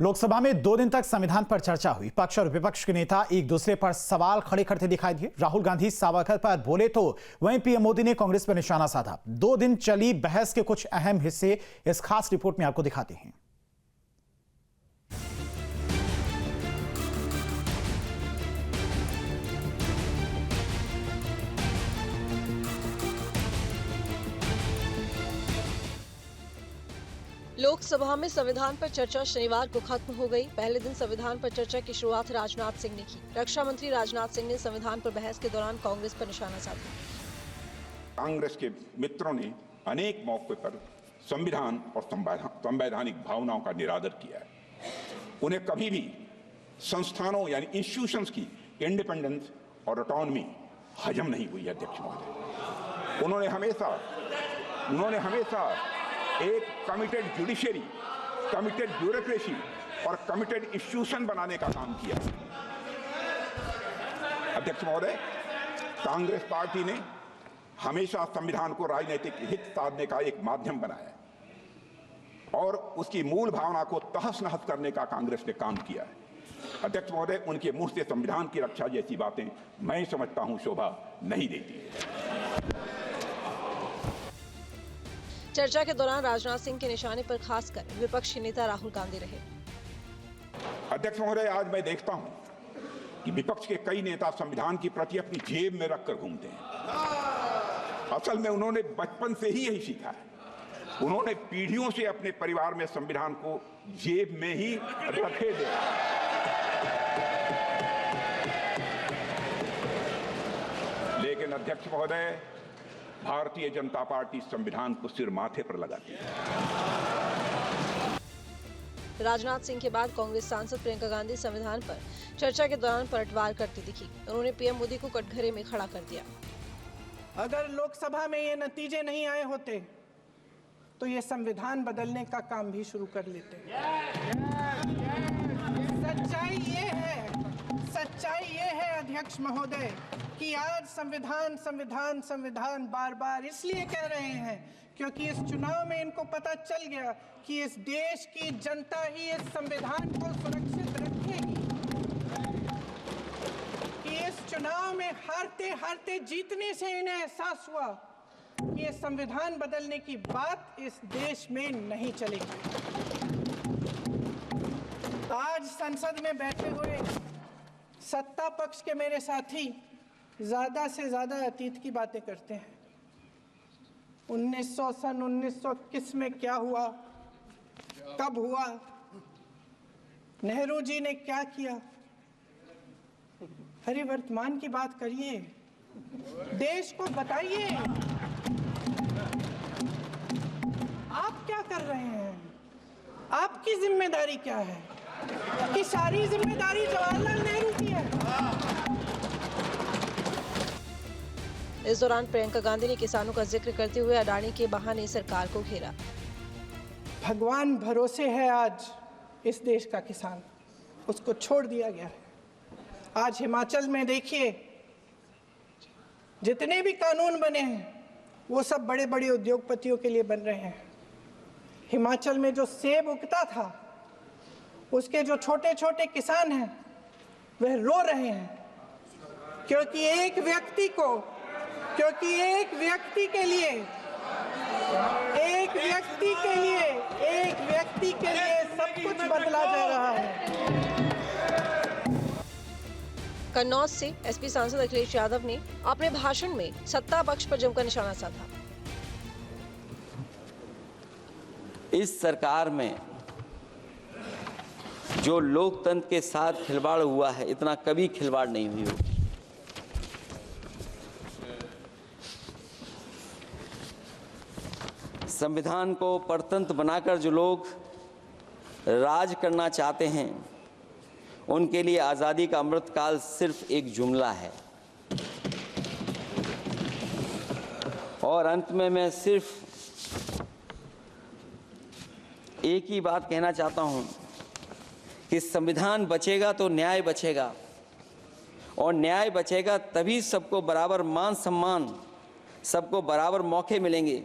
लोकसभा में 2 दिन तक संविधान पर चर्चा हुई। पक्ष और विपक्ष के नेता एक दूसरे पर सवाल खड़े करते दिखाई दिए। राहुल गांधी सावरकर पर बोले तो वहीं पीएम मोदी ने कांग्रेस पर निशाना साधा। 2 दिन चली बहस के कुछ अहम हिस्से इस खास रिपोर्ट में आपको दिखाते हैं। लोकसभा में संविधान पर चर्चा शनिवार को खत्म हो गई। पहले दिन संविधान पर चर्चा की शुरुआत राजनाथ सिंह ने की। रक्षा मंत्री राजनाथ सिंह ने संविधान पर बहस के दौरान कांग्रेस पर निशाना साधा। कांग्रेस के मित्रों ने अनेक मौकों पर संविधान और संवैधानिक भावनाओं का निरादर किया है। उन्हें कभी भी संस्थानों यानी इंस्टीट्यूशंस की इंडिपेंडेंस और ऑटोनॉमी हजम नहीं हुई है। अध्यक्ष महोदय, उन्होंने हमेशा एक कमिटेड जुडिशरी, कमिटेड ब्यूरोक्रेसी और कमिटेड इंस्टीट्यूशन बनाने का काम किया। अध्यक्ष महोदय, कांग्रेस पार्टी ने हमेशा संविधान को राजनीतिक हित साधने का एक माध्यम बनाया और उसकी मूल भावना को तहस नहस करने का कांग्रेस ने काम किया है। अध्यक्ष महोदय, उनके मुंह से संविधान की रक्षा जैसी बातें मैं समझता हूं शोभा नहीं देती है। चर्चा के दौरान राजनाथ सिंह के निशाने पर खासकर विपक्षी नेता राहुल गांधी रहे। अध्यक्ष महोदय, आज मैं देखता हूं कि विपक्ष के कई नेता संविधान की प्रति अपनी जेब में रखकर घूमते हैं। असल में उन्होंने बचपन से ही यही सीखा है। उन्होंने पीढ़ियों से अपने परिवार में संविधान को जेब में ही रखे देखा। लेकिन अध्यक्ष महोदय, भारतीय जनता पार्टी संविधान को सिर माथे पर लगाती है। राजनाथ सिंह के बाद कांग्रेस सांसद प्रियंका गांधी संविधान पर चर्चा के दौरान पलटवार करती दिखी। उन्होंने पीएम मोदी को कटघरे में खड़ा कर दिया। अगर लोकसभा में ये नतीजे नहीं आए होते तो ये संविधान बदलने का काम भी शुरू कर लेते। सच्चाई ये है अध्यक्ष महोदय कि आज संविधान बार बार इसलिए कह रहे हैं क्योंकि इस चुनाव में इनको पता चल गया कि इस देश की जनता ही इस संविधान को सुरक्षित रखेगी, कि इस चुनाव में हारते जीतने से इन्हें एहसास हुआ कि ये संविधान बदलने की बात इस देश में नहीं चलेगी। आज संसद में बैठे हुए सत्ता पक्ष के मेरे साथी ज्यादा से ज्यादा अतीत की बातें करते हैं। 1921 में क्या हुआ, कब हुआ, नेहरू जी ने क्या किया। अरे वर्तमान की बात करिए, देश को बताइए आप क्या कर रहे हैं, आपकी जिम्मेदारी क्या है। कि सारी जिम्मेदारी जवाहरलाल नेहरू की है। इस दौरान प्रियंका गांधी ने किसानों का जिक्र करते हुए अडानी के बहाने सरकार को घेरा। भगवान भरोसे है आज इस देश का किसान, उसको छोड़ दिया गया है। आज हिमाचल में देखिए, जितने भी कानून बने हैं वो सब बड़े बड़े उद्योगपतियों के लिए बन रहे हैं। हिमाचल में जो सेब उगता था उसके जो छोटे छोटे किसान हैं वह रो रहे हैं क्योंकि एक व्यक्ति के लिए सब कुछ बदला जा रहा है। कन्नौज से एसपी सांसद अखिलेश यादव ने अपने भाषण में सत्ता पक्ष पर जमकर निशाना साधा। इस सरकार में जो लोकतंत्र के साथ खिलवाड़ हुआ है, इतना कभी खिलवाड़ नहीं हुई होगी। संविधान को परतंत्र बनाकर जो लोग राज करना चाहते हैं उनके लिए आज़ादी का अमृतकाल सिर्फ एक जुमला है। और अंत में मैं सिर्फ एक ही बात कहना चाहता हूं कि संविधान बचेगा तो न्याय बचेगा, और न्याय बचेगा तभी सबको बराबर मान सम्मान, सबको बराबर मौके मिलेंगे,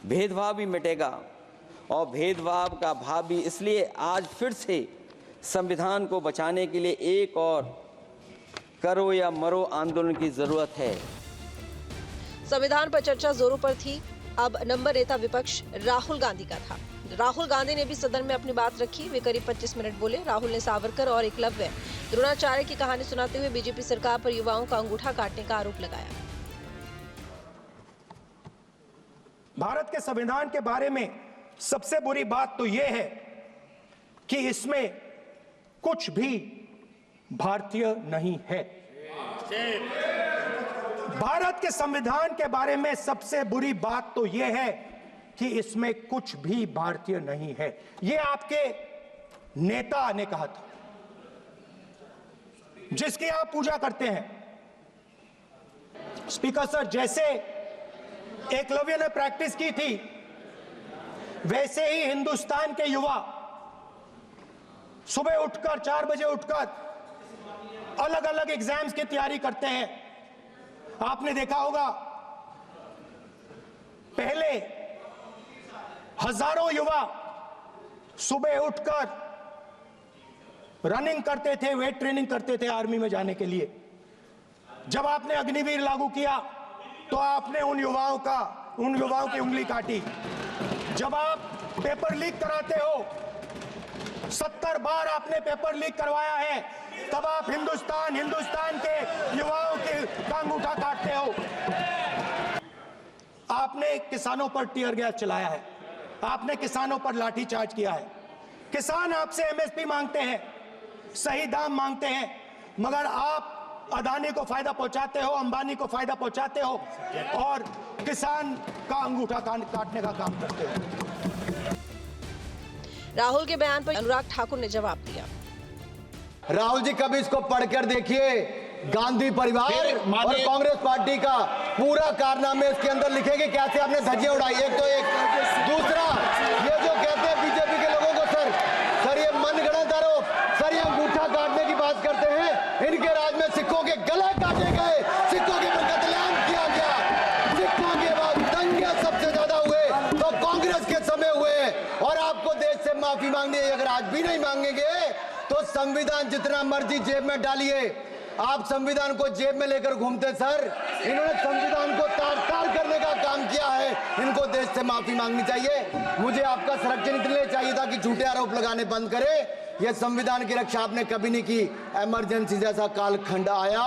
भेदभाव भी मिटेगा और भेदभाव का भाव भी। इसलिए आज फिर से संविधान को बचाने के लिए एक और करो या मरो आंदोलन की जरूरत है। संविधान पर चर्चा जोरों पर थी। अब नंबर नेता विपक्ष राहुल गांधी का था। राहुल गांधी ने भी सदन में अपनी बात रखी। वे करीब 25 मिनट बोले। राहुल ने सावरकर और एकलव्य द्रोणाचार्य की कहानी सुनाते हुए बीजेपी सरकार पर युवाओं का अंगूठा काटने का आरोप लगाया। भारत के संविधान के बारे में सबसे बुरी बात तो यह है कि इसमें कुछ भी भारतीय नहीं है। भारत के संविधान के बारे में सबसे बुरी बात तो यह है कि इसमें कुछ भी भारतीय नहीं है। यह आपके नेता ने कहा था, जिसकी आप पूजा करते हैं। स्पीकर सर, जैसे एकलव्य ने प्रैक्टिस की थी, वैसे ही हिंदुस्तान के युवा सुबह उठकर 4 बजे उठकर अलग अलग एग्जाम्स की तैयारी करते हैं। आपने देखा होगा, पहले हजारों युवा सुबह उठकर रनिंग करते थे, वेट ट्रेनिंग करते थे आर्मी में जाने के लिए। जब आपने अग्निवीर लागू किया तो आपने उन युवाओं की उंगली काटी। जब आप पेपर लीक कराते हो, 70 बार आपने पेपर लीक करवाया है, तब आप हिंदुस्तान के युवाओं के अंगूठा काटते हो। आपने किसानों पर टीयर गैस चलाया है, आपने किसानों पर लाठीचार्ज किया है। किसान आपसे एमएसपी मांगते हैं, सही दाम मांगते हैं, मगर आप अदानी को फायदा पहुंचाते हो, अंबानी को फायदा पहुंचाते हो और किसान का अंगूठा काटने का काम करते हो। राहुल के बयान पर अनुराग ठाकुर ने जवाब दिया। राहुल जी, कभी इसको पढ़कर देखिए। गांधी परिवार और कांग्रेस पार्टी का पूरा कारनामे इसके अंदर लिखेंगे, कैसे आपने धज्जियां उड़ाई। एक तो एक, दूसरा ये जो कहते हैं बीजेपी के लोगों को, सर ये मनगढ़ंत आरोप, सर ये अंगूठा काटने की बात करते हैं। इनके राज में सिखों के गले काटे गए, सिखों के ऊपर कत्लेआम किया गया, सिखों के बाद दंगे सबसे ज्यादा हुए तो कांग्रेस के समय हुए। और आपको देश से माफी मांगनी है, अगर आज भी नहीं मांगेंगे तो संविधान जितना मर्जी जेब में डालिए। आप संविधान को जेब में लेकर घूमते सर। इन्होंने संविधान को तार-तार करने का काम किया है। इनको देश से माफी मांगनी चाहिए। मुझे आपका संरक्षण इसलिए चाहिए था कि झूठे आरोप लगाने बंद करे। यह संविधान की रक्षा आपने कभी नहीं की। इमरजेंसी जैसा कालखंड आया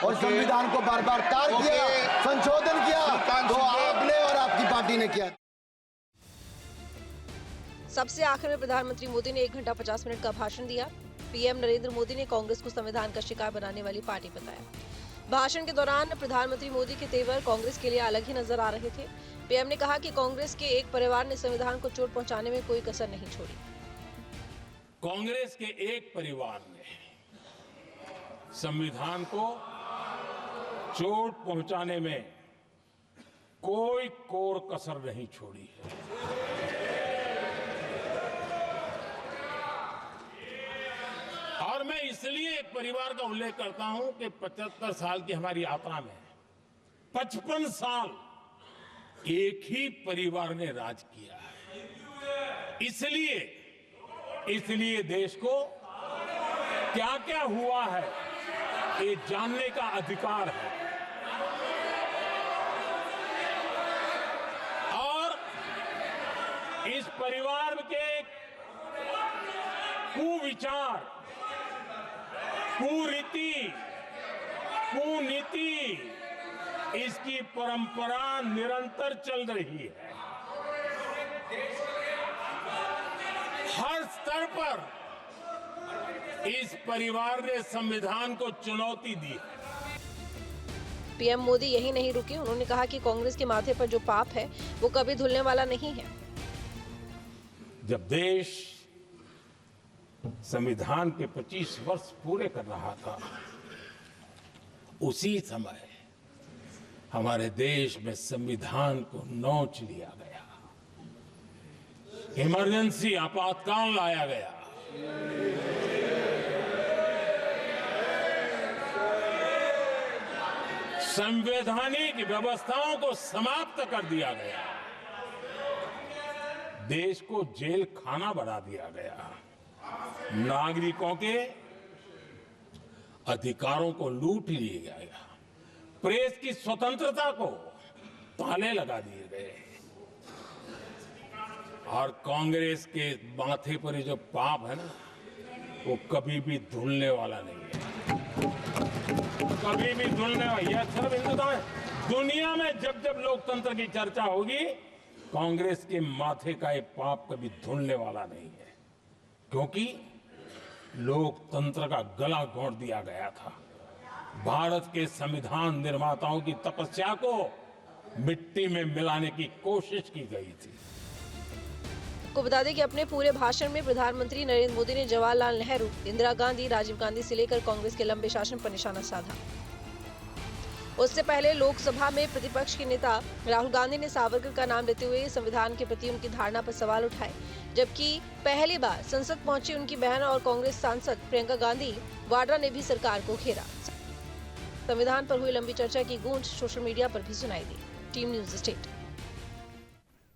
और संविधान को बार बार तार किया, संशोधन किया, तो आपने और आपकी पार्टी ने किया। सबसे आखिर में प्रधानमंत्री मोदी ने 1 घंटा 50 मिनट का भाषण दिया। पीएम नरेंद्र मोदी ने कांग्रेस को संविधान का शिकार बनाने वाली पार्टी बताया। भाषण के दौरान प्रधानमंत्री मोदी के तेवर कांग्रेस के लिए अलग ही नजर आ रहे थे। पीएम ने कहा कि कांग्रेस के एक परिवार ने संविधान को चोट पहुंचाने में कोई कसर नहीं छोड़ी। कांग्रेस के एक परिवार ने संविधान को चोट पहुंचाने में कोई कोर कसर नहीं छोड़ी है। और मैं इसलिए एक परिवार का उल्लेख करता हूं कि 75 साल की हमारी यात्रा में 55 साल एक ही परिवार ने राज किया है। इसलिए देश को क्या क्या हुआ है ये जानने का अधिकार है। और इस परिवार के कुविचार, कुरीति, कुनीति, इसकी परंपरा निरंतर चल रही है। हर स्तर पर इस परिवार ने संविधान को चुनौती दी। पीएम मोदी यही नहीं रुके। उन्होंने कहा कि कांग्रेस के माथे पर जो पाप है वो कभी धुलने वाला नहीं है। जब देश संविधान के 25 वर्ष पूरे कर रहा था, उसी समय हमारे देश में संविधान को नोच लिया गया, इमरजेंसी आपातकाल लाया गया। संवैधानिक व्यवस्थाओं को समाप्त कर दिया गया। देश को जेल खाना बना दिया गया, नागरिकों के अधिकारों को लूट लिया गया, प्रेस की स्वतंत्रता को ताले लगा दिए गए और कांग्रेस के माथे पर ये जो पाप है ना, वो कभी भी धुलने वाला नहीं है, कभी भी धुलने वाला। यह सिर्फ हिंदुस्तान, दुनिया में जब जब लोकतंत्र की चर्चा होगी, कांग्रेस के माथे का ये पाप कभी धुलने वाला नहीं है, क्योंकि लोकतंत्र का गला घोंट दिया गया था। भारत के संविधान निर्माताओं की तपस्या को मिट्टी में मिलाने की कोशिश की गई थी। आपको बता दें कि अपने पूरे भाषण में प्रधानमंत्री नरेंद्र मोदी ने जवाहरलाल नेहरू, इंदिरा गांधी, राजीव गांधी से लेकर कांग्रेस के लंबे शासन पर निशाना साधा। उससे पहले लोकसभा में प्रतिपक्ष के नेता राहुल गांधी ने सावरकर का नाम लेते हुए संविधान के प्रति उनकी धारणा पर सवाल उठाए, जबकि पहली बार संसद पहुंची उनकी बहन और कांग्रेस सांसद प्रियंका गांधी वाड्रा ने भी सरकार को घेरा। संविधान पर हुई लंबी चर्चा की गूंज सोशल मीडिया पर भी सुनाई दी। Team news state.